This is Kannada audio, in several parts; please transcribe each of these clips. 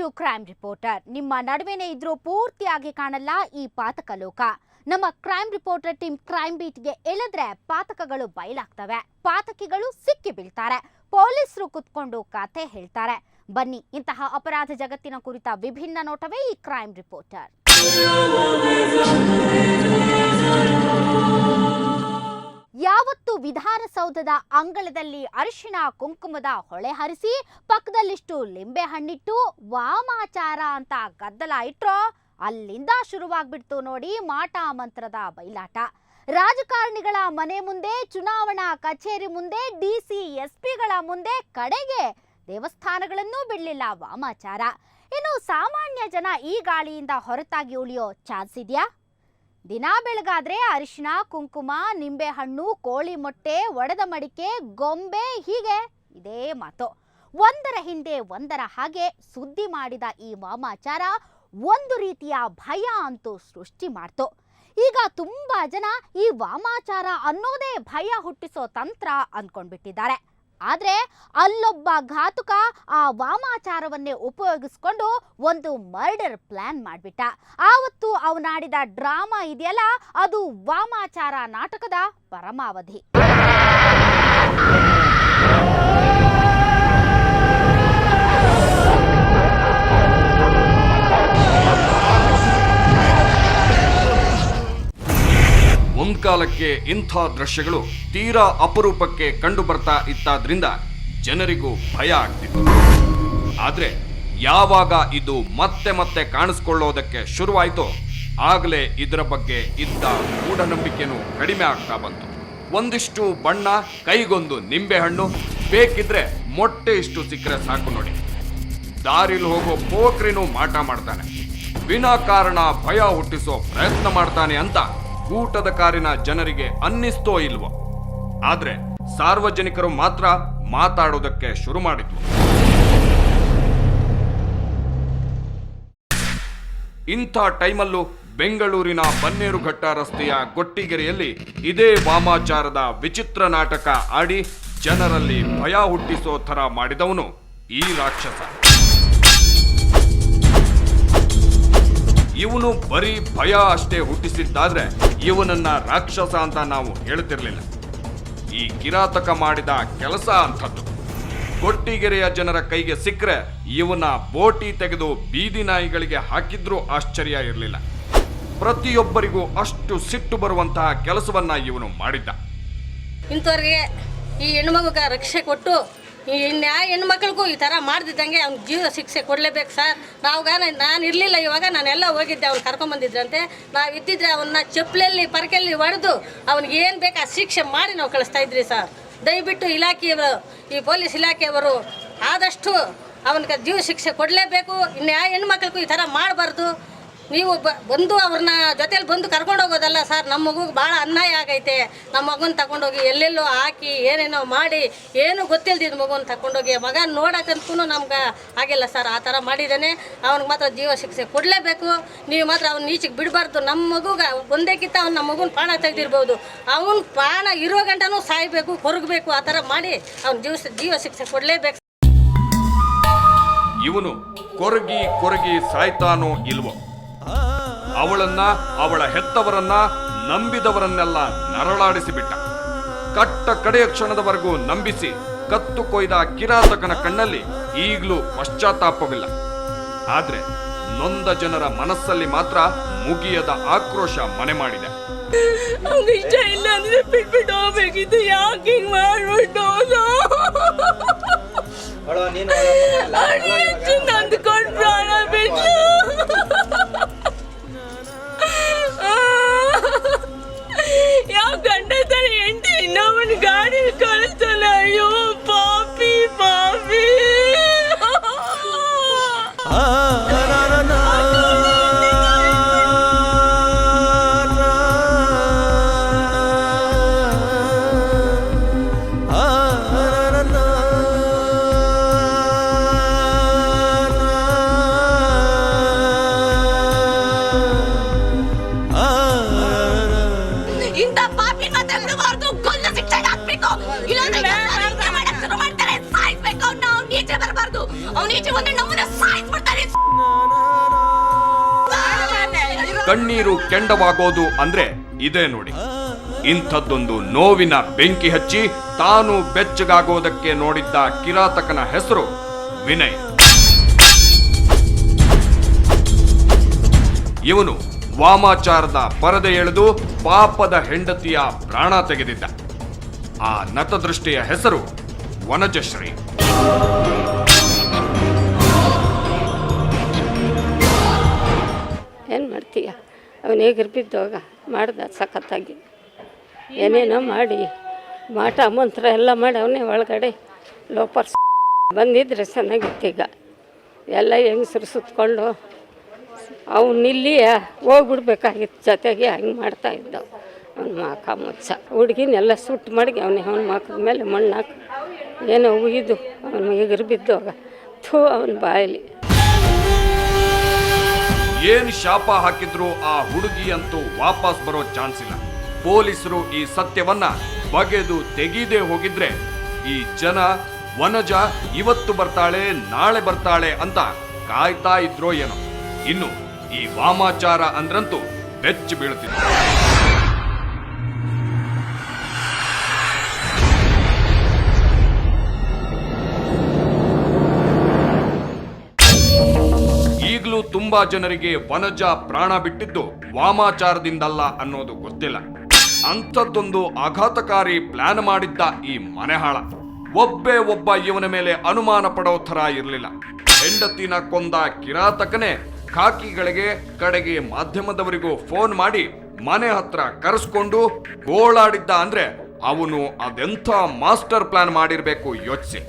To crime reporter. ನಿಮ್ಮ ನಡುವೆನೇ ಇದ್ರೂ ಪೂರ್ತಿಯಾಗಿ ಕಾಣಲ್ಲ ಈ ಪಾತಕ ಲೋಕ. ನಮ್ಮ ಕ್ರೈಮ್ ರಿಪೋರ್ಟರ್ ಟೀಮ್ ಕ್ರೈಮ್ ಬೀಟ್ಗೆ ಎಳೆದ್ರೆ ಪಾತಕಗಳು ಬಯಲಾಗ್ತವೆ, ಪಾತಕಿಗಳು ಸಿಕ್ಕಿ ಬೀಳ್ತಾರೆ, ಪೊಲೀಸರು ಕುತ್ಕೊಂಡು ಕಥೆ ಹೇಳ್ತಾರೆ. ಬನ್ನಿ, ಇಂತಹ ಅಪರಾಧ ಜಗತ್ತಿನ ಕುರಿತ ವಿಭಿನ್ನ ನೋಟವೇ ಈ ಕ್ರೈಮ್ ರಿಪೋರ್ಟರ್. ಯಾವತ್ತು ವಿಧಾನಸೌಧದ ಅಂಗಳದಲ್ಲಿ ಅರಿಶಿಣ ಕುಂಕುಮದ ಹೊಳೆ ಹರಿಸಿ ಪಕ್ಕದಲ್ಲಿಷ್ಟು ಲಿಂಬೆ ಹಣ್ಣಿಟ್ಟು ವಾಮಾಚಾರ ಅಂತ ಗದ್ದಲ ಇಟ್ರೋ ಅಲ್ಲಿಂದ ಶುರುವಾಗ್ಬಿಡ್ತು ನೋಡಿ ಮಾಟ ಮಂತ್ರದ ಬಯಲಾಟ. ರಾಜಕಾರಣಿಗಳ ಮನೆ ಮುಂದೆ, ಚುನಾವಣಾ ಕಚೇರಿ ಮುಂದೆ, DC SP ಗಳ ಮುಂದೆ, ಕಡೆಗೆ ದೇವಸ್ಥಾನಗಳನ್ನೂ ಬಿಡಲಿಲ್ಲ ವಾಮಾಚಾರ. ಇನ್ನು ಸಾಮಾನ್ಯ ಜನ ಈ ಗಾಳಿಯಿಂದ ಹೊರತಾಗಿ ಉಳಿಯೋ ಚಾನ್ಸ್ ಇದೆಯಾ? ದಿನ ಬೆಳಗಾದ್ರೆ ಅರಿಶಿಣ ಕುಂಕುಮ, ನಿಂಬೆ ಹಣ್ಣು, ಕೋಳಿ ಮೊಟ್ಟೆ, ಒಡೆದ ಮಡಿಕೆ, ಗೊಂಬೆ, ಹೀಗೆ ಇದೇ ಮಾತು. ಒಂದರ ಹಿಂದೆ ಒಂದರ ಹಾಗೆ ಸುದ್ದಿ ಮಾಡಿದ ಈ ವಾಮಾಚಾರ ಒಂದು ರೀತಿಯ ಭಯ ಅಂತೂ ಸೃಷ್ಟಿ ಮಾಡ್ತು. ಈಗ ತುಂಬಾ ಜನ ಈ ವಾಮಾಚಾರ ಅನ್ನೋದೇ ಭಯ ಹುಟ್ಟಿಸೋ ತಂತ್ರ ಅಂದ್ಕೊಂಡ್ಬಿಟ್ಟಿದ್ದಾರೆ. ಆದ್ರೆ ಅಲ್ಲೊಬ್ಬ ಘಾತುಕ ಆ ವಾಮಾಚಾರವನ್ನೇ ಉಪಯೋಗಿಸ್ಕೊಂಡು ಒಂದು ಮರ್ಡರ್ ಪ್ಲಾನ್ ಮಾಡ್ಬಿಟ್ಟ. ಆವತ್ತು ಅವನಾಡಿದ ಡ್ರಾಮಾ ಇದೆಯಲ್ಲ, ಅದು ವಾಮಾಚಾರ ನಾಟಕದ ಪರಮಾವಧಿ. ಒಂದ್ಕಾಲಕ್ಕೆ ಇಂಥ ದೃಶ್ಯಗಳು ತೀರಾ ಅಪರೂಪಕ್ಕೆ ಕಂಡು ಬರ್ತಾ ಇತ್ತಾದ್ರಿಂದ ಜನರಿಗೂ ಭಯ ಆಗ್ತಿತ್ತು. ಆದ್ರೆ ಯಾವಾಗ ಇದು ಮತ್ತೆ ಮತ್ತೆ ಕಾಣಿಸ್ಕೊಳ್ಳೋದಕ್ಕೆ ಶುರುವಾಯಿತೋ ಆಗಲೇ ಇದರ ಬಗ್ಗೆ ಇದ್ದ ಮೂಢನಂಬಿಕೆನೂ ಕಡಿಮೆ ಆಗ್ತಾ ಬಂತು. ಒಂದಿಷ್ಟು ಬಣ್ಣ, ಕೈಗೊಂದು ನಿಂಬೆ ಹಣ್ಣು, ಬೇಕಿದ್ರೆ ಮೊಟ್ಟೆ ಇಷ್ಟು ಸಿಕ್ಕರೆ ಸಾಕು ನೋಡಿ. ದಾರಿಲಿ ಹೋಗೋ ಪೋಖ್ರಿನೂ ಮಾಟ ಮಾಡ್ತಾನೆ, ವಿನಾಕಾರಣ ಭಯ ಹುಟ್ಟಿಸೋ ಪ್ರಯತ್ನ ಮಾಡ್ತಾನೆ ಅಂತ ಊಟದ ಕಾರಿನ ಜನರಿಗೆ ಅನ್ನಿಸ್ತೋ ಇಲ್ವೋ. ಆದ್ರೆ ಸಾರ್ವಜನಿಕರು ಮಾತ್ರ ಮಾತಾಡೋದಕ್ಕೆ ಶುರು ಮಾಡಿದ್ರು. ಇಂಥ ಟೈಮಲ್ಲೂ ಬೆಂಗಳೂರಿನ ಬನ್ನೇರುಘಟ್ಟ ರಸ್ತೆಯ ಗೊಟ್ಟಿಗೆರೆಯಲ್ಲಿ ಇದೇ ವಾಮಾಚಾರದ ವಿಚಿತ್ರ ನಾಟಕ ಆಡಿ ಜನರಲ್ಲಿ ಭಯ ಹುಟ್ಟಿಸೋ ಥರ ಮಾಡಿದವನು ಈ ರಾಕ್ಷಸ. ಇವನು ಬರೀ ಭಯ ಅಷ್ಟೇ ಹುಟ್ಟಿಸಿದ್ದಾದ್ರೆ ಇವನನ್ನ ರಾಕ್ಷಸ ಅಂತ ನಾವು ಹೇಳ್ತಿರ್ಲಿಲ್ಲ. ಈ ಕಿರಾತಕ ಮಾಡಿದ ಕೆಲಸ ಅಂಥದ್ದು. ಗೊಟ್ಟಿಗೆರೆಯ ಜನರ ಕೈಗೆ ಸಿಕ್ಕರೆ ಇವನ ಬೋಟಿ ತೆಗೆದು ಬೀದಿ ನಾಯಿಗಳಿಗೆ ಹಾಕಿದ್ರೂ ಆಶ್ಚರ್ಯ ಇರಲಿಲ್ಲ. ಪ್ರತಿಯೊಬ್ಬರಿಗೂ ಅಷ್ಟು ಸಿಟ್ಟು ಬರುವಂತಹ ಕೆಲಸವನ್ನ ಇವನು ಮಾಡಿದ್ದ. ಇಂಥವ್ರಿಗೆ ಈ ಹೆಣ್ಮಗ ರಕ್ಷೆ ಕೊಟ್ಟು ಈ ಹೆಣ್ಮಕ್ಳಿಗೂ ಈ ಥರ ಮಾಡ್ದಿದ್ದಂಗೆ ಅವ್ನ ಜೀವ ಶಿಕ್ಷೆ ಕೊಡಲೇಬೇಕು ಸರ್. ನಾನು ಇರಲಿಲ್ಲ, ಇವಾಗ ನಾನೆಲ್ಲ ಹೋಗಿದ್ದೆ, ಅವ್ನು ಕರ್ಕೊಂಬಂದಿದ್ರಂತೆ. ನಾವು ಇದ್ದಿದ್ರೆ ಅವನ್ನ ಚಪ್ಪಲಲ್ಲಿ ಪರಕೆಯಲ್ಲಿ ಹೊಡೆದು ಅವ್ನಿಗೆ ಏನು ಬೇಕು ಆ ಶಿಕ್ಷೆ ಮಾಡಿ ನಾವು ಕಳಿಸ್ತಾ ಇದ್ರಿ ಸರ್. ದಯವಿಟ್ಟು ಇಲಾಖೆಯವರು, ಈ ಪೊಲೀಸ್ ಇಲಾಖೆಯವರು ಆದಷ್ಟು ಅವನಿಗೆ ಜೀವ ಶಿಕ್ಷೆ ಕೊಡಲೇಬೇಕು. ಇನ್ನು ಹೆಣ್ಮಕ್ಳಿಗೂ ಈ ಥರ ಮಾಡಬಾರ್ದು. ನೀವು ಬಂದು ಅವ್ರನ್ನ ಜೊತೆಲಿ ಬಂದು ಕರ್ಕೊಂಡು ಹೋಗೋದಲ್ಲ ಸರ್. ನಮ್ಮ ಮಗುಗೆ ಭಾಳ ಅನ್ಯಾಯ ಆಗೈತೆ. ನಮ್ಮ ಮಗುನ ತಗೊಂಡೋಗಿ ಎಲ್ಲೆಲ್ಲೋ ಹಾಕಿ ಏನೇನೋ ಮಾಡಿ ಏನು ಗೊತ್ತಿಲ್ದಿದ್ದು ಮಗುನ ತಗೊಂಡೋಗಿ ಮಗ ನೋಡೋಕ್ಕಂತೂ ನಮ್ಗೆ ಆಗಿಲ್ಲ ಸರ್. ಆ ಥರ ಮಾಡಿದ್ದಾನೆ. ಅವ್ನಿಗೆ ಮಾತ್ರ ಜೀವ ಶಿಕ್ಷೆ ಕೊಡಲೇಬೇಕು. ನೀವು ಮಾತ್ರ ಅವ್ನ ಈಚೆಗೆ ಬಿಡಬಾರ್ದು. ನಮ್ಮ ಮಗುಗೆ ಒಂದೇಕಿಂತ ಅವ್ನು ನಮ್ಮ ಮಗುನ ಪ್ರಾಣ ತೆಗೆದಿರ್ಬೋದು. ಅವನ ಪ್ರಾಣ ಇರೋ ಗಂಟನೂ ಸಾಯಬೇಕು, ಕೊರಗಬೇಕು. ಆ ಥರ ಮಾಡಿ ಅವ್ನ ಜೀವ ಶಿಕ್ಷೆ ಕೊಡಲೇಬೇಕು. ಇವನು ಕೊರಗಿ ಸಾಯ್ತಾನೋ ಇಲ್ವೋ, ಅವಳನ್ನ, ಅವಳ ಹೆತ್ತವರನ್ನ, ನಂಬಿದವರನ್ನೆಲ್ಲ ನರಳಾಡಿಸಿಬಿಟ್ಟ. ಕಟ್ಟ ಕಡೆಯ ಕ್ಷಣದವರೆಗೂ ನಂಬಿಸಿ ಕತ್ತು ಕೊಯ್ದ ಕಿರಾತಕನ ಕಣ್ಣಲ್ಲಿ ಈಗಲೂ ಪಶ್ಚಾತ್ತಾಪವಿಲ್ಲ. ಆದ್ರೆ ನೊಂದ ಜನರ ಮನಸ್ಸಲ್ಲಿ ಮಾತ್ರ ಮುಗಿಯದ ಆಕ್ರೋಶ ಮನೆ ಮಾಡಿದೆ. ಇಷ್ಟ ಇಲ್ಲ ಅಂದ್ರೆ ಬಿಟ್ಬಿಟ್ಟು ಹೋಗ್ಬೇಕಿತ್ತು, ಯಾಕೆ ಮಾಡ್ಬಿಟ್ಟು ನಂದ್ಕೊಂಡು ಪ್ರಾಣ ಬಿಟ್ಟು ಯಾವ ಗಂಡ ತರ ಹೆಂಡತಿ ಇನ್ನೊಬ್ಬನ ಗಾಡಿ ಕಳಿಸ್ತಾನೆ. ಅಯ್ಯೋ ಪಾಪಿ ಪಾಪಿ. ಕಣ್ಣೀರು ಕೆಂಡವಾಗೋದು ಅಂದ್ರೆ ಇದೇ ನೋಡಿ. ಇಂಥದ್ದೊಂದು ನೋವಿನ ಬೆಂಕಿ ಹಚ್ಚಿ ತಾನು ಬೆಚ್ಚಗಾಗೋದಕ್ಕೆ ನೋಡಿದ್ದ ಕಿರಾತಕನ ಹೆಸರು ವಿನಯ್. ಇವನು ವಾಮಾಚಾರದ ಪರದೆ ಎಳೆದು ಪಾಪದ ಹೆಂಡತಿಯ ಪ್ರಾಣ ತೆಗೆದಿದ್ದ. ಆ ನತದೃಷ್ಟಿಯ ಹೆಸರು ವನಜಶ್ರೀ. ಏನು ಮಾಡ್ತೀಯ, ಅವನು ಹೇಗಿರ್ಬಿದ್ದೋಗ ಮಾಡ್ದ ಸಖತ್ತಾಗಿ ಏನೇನೋ ಮಾಡಿ ಮಾಟ ಮಂತ್ರ ಎಲ್ಲ ಮಾಡಿ ಅವನೇ ಒಳಗಡೆ ಲೋಪರ್ಸ್ ಬಂದಿದ್ರೆ ಚೆನ್ನಾಗಿತ್ತು. ಈಗ ಎಲ್ಲ ಹೆಂಗಸರು ಸುತ್ಕೊಂಡು ಅವನಿಲ್ಲಿ ಹೋಗ್ಬಿಡ್ಬೇಕಾಗಿತ್ತು ಜೊತೆಗೆ. ಹಂಗೆ ಮಾಡ್ತಾಯಿದ್ದ ಅವನ ಮಾಕ ಮುಚ್ಚ ಹುಡುಗಿನೆಲ್ಲ ಸುಟ್ಟು ಮಡಗಿ ಅವನ ಮಕ್ಕದ ಮೇಲೆ ಮಣ್ಣು ಹಾಕಿ ಏನೋ ಉಯ್ದು ಅವನು ಹೇಗಿರ್ಬಿದ್ದೋಗ ಥೂ ಅವನ ಬಾಯಲ್ಲಿ. ಏನ್ ಶಾಪ ಹಾಕಿದ್ರು ಆ ಹುಡುಗಿ ಅಂತೂ ವಾಪಸ್ ಬರೋ ಚಾನ್ಸ್ ಇಲ್ಲ. ಪೊಲೀಸರು ಈ ಸತ್ಯವನ್ನ ಬಗೆದು ತೆಗೀದೇ ಹೋಗಿದ್ರೆ ಈ ಜನ ವನಜ ಇವತ್ತು ಬರ್ತಾಳೆ ನಾಳೆ ಬರ್ತಾಳೆ ಅಂತ ಕಾಯ್ತಾ ಇದ್ರೋ ಏನೋ. ಇನ್ನು ಈ ವಾಮಾಚಾರ ಅಂದ್ರಂತೂ ಬೆಚ್ಚಿ ಬೀಳ್ತಿದ್ರು. ಈಗಲೂ ತುಂಬಾ ಜನರಿಗೆ ವನಜ ಪ್ರಾಣ ಬಿಟ್ಟಿದ್ದು ವಾಮಾಚಾರದಿಂದಲ್ಲ ಅನ್ನೋದು ಗೊತ್ತಿಲ್ಲ. ಅಂಥದ್ದೊಂದು ಆಘಾತಕಾರಿ ಪ್ಲಾನ್ ಮಾಡಿದ್ದ ಈ ಮನೆಹಾಳ ಒಬ್ಬ ಇವನ ಮೇಲೆ ಅನುಮಾನ ಪಡೋ ಥರ ಇರಲಿಲ್ಲ. ಹೆಂಡತಿನ ಕೊಂದ ಕಿರಾತಕನೇ ಖಾಕಿಗಳಿಗೆ ಕಡೆಗೆ ಮಾಧ್ಯಮದವರಿಗೂ ಫೋನ್ ಮಾಡಿ ಮನೆ ಹತ್ರ ಕರೆಸ್ಕೊಂಡು ಗೋಳಾಡಿದ್ದ ಅಂದ್ರೆ ಅವನು ಅದೆಂಥ ಮಾಸ್ಟರ್ ಪ್ಲಾನ್ ಮಾಡಿರ್ಬೇಕು ಯೋಚಿಸಿ.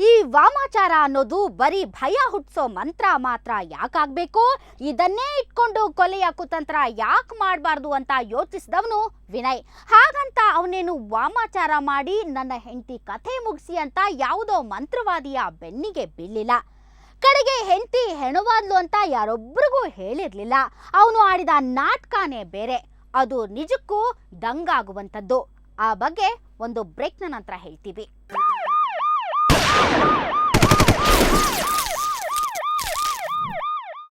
ಈ ವಾಮಾಚಾರ ಅನ್ನೋದು ಬರೀ ಭಯ ಹುಟ್ಟಿಸೋ ಮಂತ್ರ ಮಾತ್ರ ಯಾಕಾಗ್ಬೇಕು? ಇದನ್ನೇ ಇಟ್ಕೊಂಡು ಕೊಲೆಯ ಕುತಂತ್ರ ಯಾಕೆ ಮಾಡಬಾರ್ದು ಅಂತ ಯೋಚಿಸಿದವನು ವಿನಯ್. ಹಾಗಂತ ಅವನೇನು ವಾಮಾಚಾರ ಮಾಡಿ ನನ್ನ ಹೆಂಡತಿ ಕಥೆ ಮುಗಿಸಿ ಅಂತ ಯಾವುದೋ ಮಂತ್ರವಾದಿಯ ಬೆನ್ನಿಗೆ ಬೀಳಿಲ್ಲ. ಕಡೆಗೆ ಹೆಂಡತಿ ಹೆಣವಾದ್ಲು ಅಂತ ಯಾರೊಬ್ಬರಿಗೂ ಹೇಳಿರ್ಲಿಲ್ಲ. ಅವನು ಆಡಿದ ನಾಟಕನೇ ಬೇರೆ. ಅದು ನಿಜಕ್ಕೂ ದಂಗಾಗುವಂಥದ್ದು. ಆ ಬಗ್ಗೆ ಒಂದು ಬ್ರೇಕ್ನ ನಂತರ ಹೇಳ್ತೀವಿ.